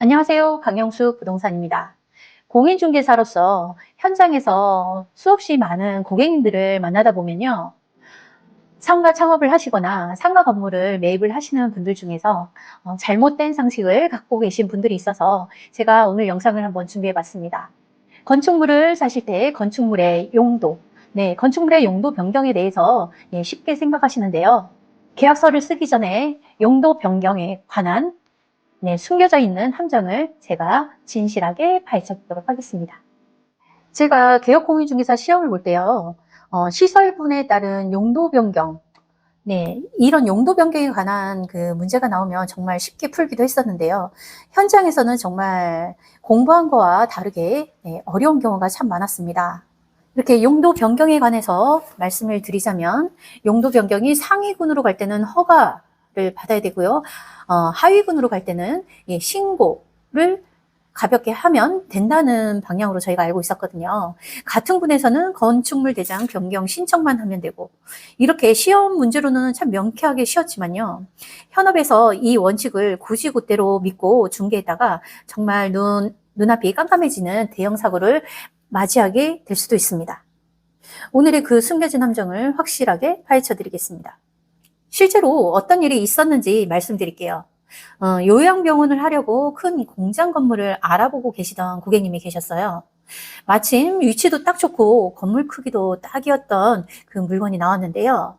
안녕하세요. 강영수 부동산입니다. 공인중개사로서 현장에서 수없이 많은 고객님들을 만나다 보면요. 상가 창업을 하시거나 상가 건물을 매입을 하시는 분들 중에서 잘못된 상식을 갖고 계신 분들이 있어서 제가 오늘 영상을 한번 준비해 봤습니다. 건축물을 사실 때 건축물의 용도, 건축물의 용도 변경에 대해서 쉽게 생각하시는데요. 계약서를 쓰기 전에 용도 변경에 관한 숨겨져 있는 함정을 제가 진실하게 파헤쳐 보도록 하겠습니다. 제가 개업공인중개사 시험을 볼 때요, 시설분에 따른 용도 변경, 이런 용도 변경에 관한 그 문제가 나오면 정말 쉽게 풀기도 했었는데요. 현장에서는 정말 공부한 거와 다르게 어려운 경우가 참 많았습니다. 이렇게 용도 변경에 관해서 말씀을 드리자면, 용도 변경이 상위군으로 갈 때는 허가를 받아야 되고요. 하위군으로 갈 때는 신고를 가볍게 하면 된다는 방향으로 저희가 알고 있었거든요. 같은 군에서는 건축물 대장 변경 신청만 하면 되고, 이렇게 시험 문제로는 참 명쾌하게 쉬웠지만요. 현업에서 이 원칙을 곧이곧대로 믿고 중개했다가 정말 눈앞이 깜깜해지는 대형 사고를 맞이하게 될 수도 있습니다. 오늘의 그 숨겨진 함정을 확실하게 파헤쳐 드리겠습니다. 실제로 어떤 일이 있었는지 말씀드릴게요. 요양병원을 하려고 큰 공장 건물을 알아보고 계시던 고객님이 계셨어요. 마침 위치도 딱 좋고 건물 크기도 딱이었던 그 물건이 나왔는데요.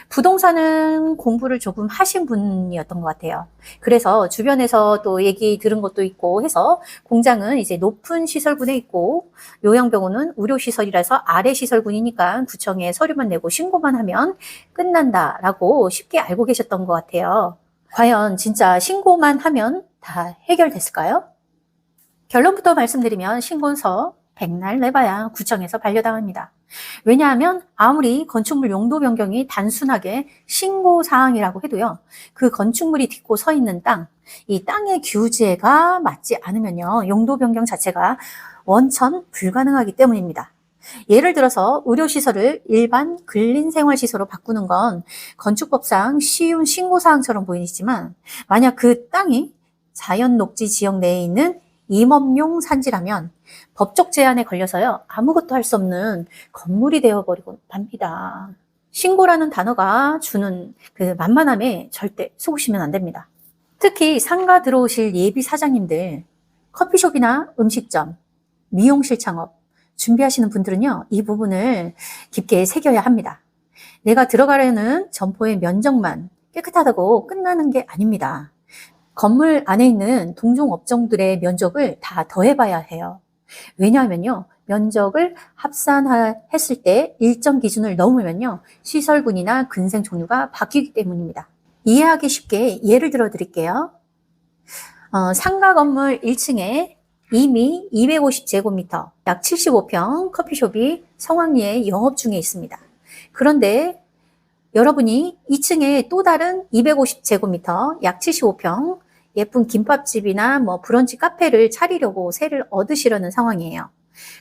부동산은 공부를 조금 하신 분이었던 것 같아요. 그래서 주변에서 또 얘기 들은 것도 있고 해서 공장은 이제 높은 시설군에 있고 요양병원은 의료시설이라서 아래 시설군이니까 구청에 서류만 내고 신고만 하면 끝난다라고 쉽게 알고 계셨던 것 같아요. 과연 진짜 신고만 하면 다 해결됐을까요? 결론부터 말씀드리면 신고서 백날 내봐야 구청에서 반려당합니다. 왜냐하면 아무리 건축물 용도 변경이 단순하게 신고사항이라고 해도요. 그 건축물이 딛고 서 있는 땅, 이 땅의 규제가 맞지 않으면요. 용도 변경 자체가 원천 불가능하기 때문입니다. 예를 들어서 의료시설을 일반 근린생활시설로 바꾸는 건 건축법상 쉬운 신고사항처럼 보이지만 만약 그 땅이 자연녹지 지역 내에 있는 임업용 산지라면 법적 제한에 걸려서요. 아무것도 할 수 없는 건물이 되어버리고 맙니다. 신고라는 단어가 주는 그 만만함에 절대 속으시면 안 됩니다. 특히 상가 들어오실 예비 사장님들, 커피숍이나 음식점, 미용실 창업 준비하시는 분들은요. 이 부분을 깊게 새겨야 합니다. 내가 들어가려는 점포의 면적만 깨끗하다고 끝나는 게 아닙니다. 건물 안에 있는 동종업종들의 면적을 다 더해봐야 해요. 왜냐하면요. 면적을 합산했을 때 일정 기준을 넘으면요. 시설군이나 근생 종류가 바뀌기 때문입니다. 이해하기 쉽게 예를 들어 드릴게요. 상가 건물 1층에 이미 250제곱미터, 약 75평 커피숍이 성황리에 영업 중에 있습니다. 그런데 여러분이 2층에 또 다른 250제곱미터, 약 75평, 예쁜 김밥집이나 브런치 카페를 차리려고 세를 얻으시려는 상황이에요.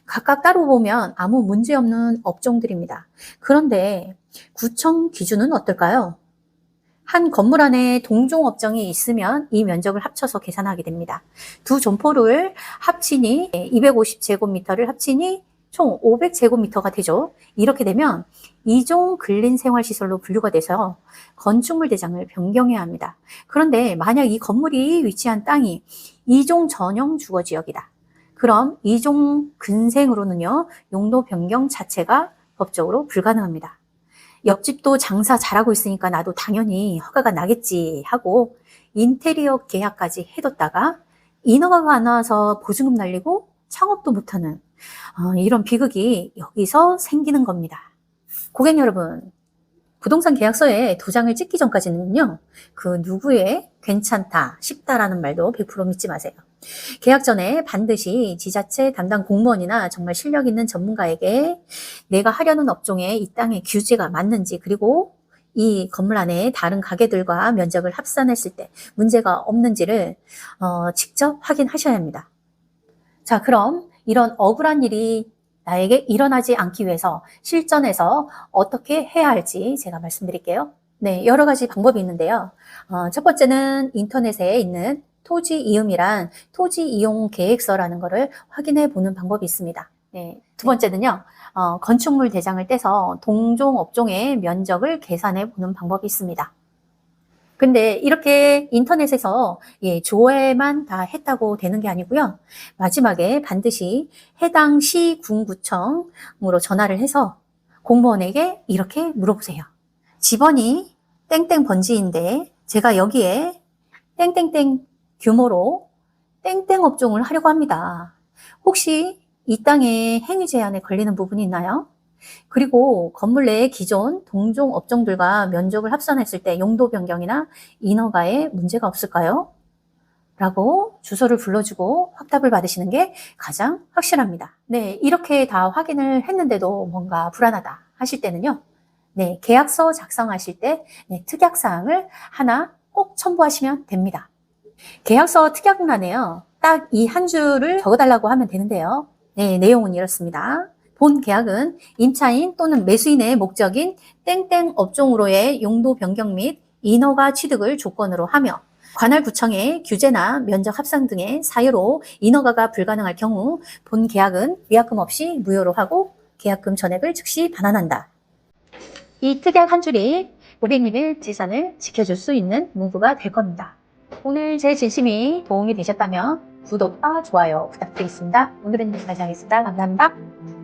각각 따로 보면 아무 문제 없는 업종들입니다. 그런데 구청 기준은 어떨까요? 한 건물 안에 동종업종이 있으면 이 면적을 합쳐서 계산하게 됩니다. 두 점포를 합치니 250제곱미터를 합치니 총 500제곱미터가 되죠. 이렇게 되면 이종 근린생활시설로 분류가 돼서 건축물 대장을 변경해야 합니다. 그런데 만약 이 건물이 위치한 땅이 이종 전용 주거지역이다. 그럼 이종 근생으로는요. 용도 변경 자체가 법적으로 불가능합니다. 옆집도 장사 잘하고 있으니까 나도 당연히 허가가 나겠지 하고 인테리어 계약까지 해뒀다가 인허가가 안 나와서 보증금 날리고 창업도 못하는 이런 비극이 여기서 생기는 겁니다. 고객 여러분, 부동산 계약서에 도장을 찍기 전까지는요, 그 누구의 괜찮다, 쉽다라는 말도 100% 믿지 마세요. 계약 전에 반드시 지자체 담당 공무원이나 정말 실력 있는 전문가에게 내가 하려는 업종에 이 땅의 규제가 맞는지, 그리고 이 건물 안에 다른 가게들과 면적을 합산했을 때 문제가 없는지를 직접 확인하셔야 합니다. 자, 그럼 이런 억울한 일이 나에게 일어나지 않기 위해서 실전에서 어떻게 해야 할지 제가 말씀드릴게요. 여러 가지 방법이 있는데요. 첫 번째는 인터넷에 있는 토지 이음이란 토지 이용 계획서라는 것을 확인해 보는 방법이 있습니다. 네, 두 번째는요, 건축물 대장을 떼서 동종 업종의 면적을 계산해 보는 방법이 있습니다. 근데 이렇게 인터넷에서 조회만 다 했다고 되는 게 아니고요. 마지막에 반드시 해당 시, 군, 구청으로 전화를 해서 공무원에게 이렇게 물어보세요. 집원이 땡땡 번지인데 제가 여기에 땡땡땡 규모로 땡땡 업종을 하려고 합니다. 혹시 이 땅에 행위 제한에 걸리는 부분이 있나요? 그리고 건물 내의 기존 동종 업종들과 면적을 합산했을 때 용도 변경이나 인허가에 문제가 없을까요? 라고 주소를 불러주고 확답을 받으시는 게 가장 확실합니다. 네, 이렇게 다 확인을 했는데도 뭔가 불안하다 하실 때는요. 네, 계약서 작성하실 때 특약사항을 하나 꼭 첨부하시면 됩니다. 계약서 특약란에요. 딱 이 한 줄을 적어달라고 하면 되는데요. 네, 내용은 이렇습니다. 본 계약은 임차인 또는 매수인의 목적인 땡땡 업종으로의 용도 변경 및 인허가 취득을 조건으로 하며 관할 구청의 규제나 면적 합산 등의 사유로 인허가가 불가능할 경우 본 계약은 위약금 없이 무효로 하고 계약금 전액을 즉시 반환한다. 이 특약 한 줄이 고객님의 재산을 지켜줄 수 있는 문구가 될 겁니다. 오늘 제 진심이 도움이 되셨다면 구독과 좋아요 부탁드리겠습니다. 오늘은 여기까지 하겠습니다. 감사합니다.